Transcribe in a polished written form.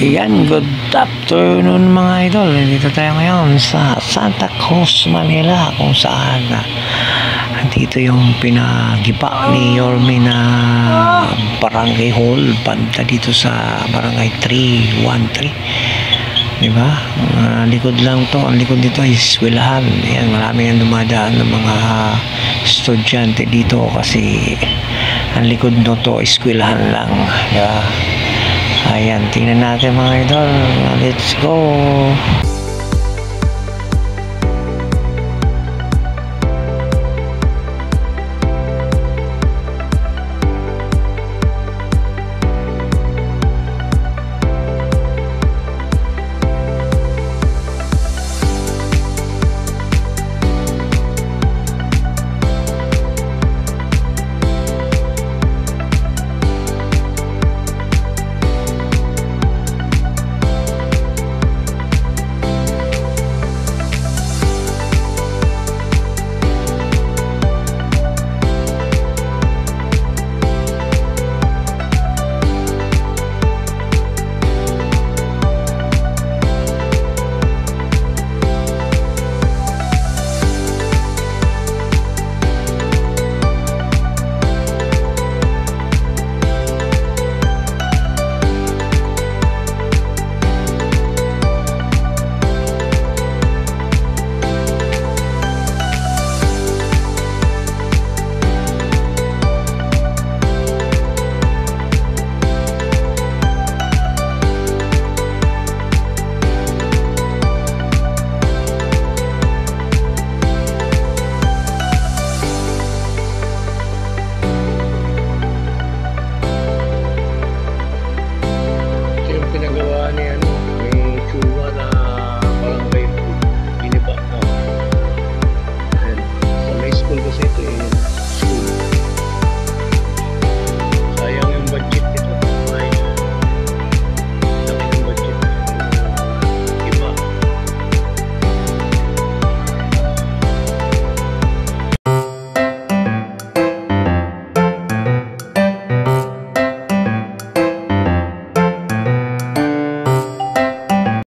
Yan, good afternoon mga idol. Dito tayo ngayon sa Santa Cruz, Manila, kung saan dito yung pinagiba ni Yorme na barangay hall banda dito sa barangay 313, diba? Likod lang to, ang likod dito ay eskwelahan. Yan, marami yung dumadaan ng mga estudyante dito kasi ang likod no to eskwelahan lang, diba? Ayan, tingnan natin mga idol. Let's go!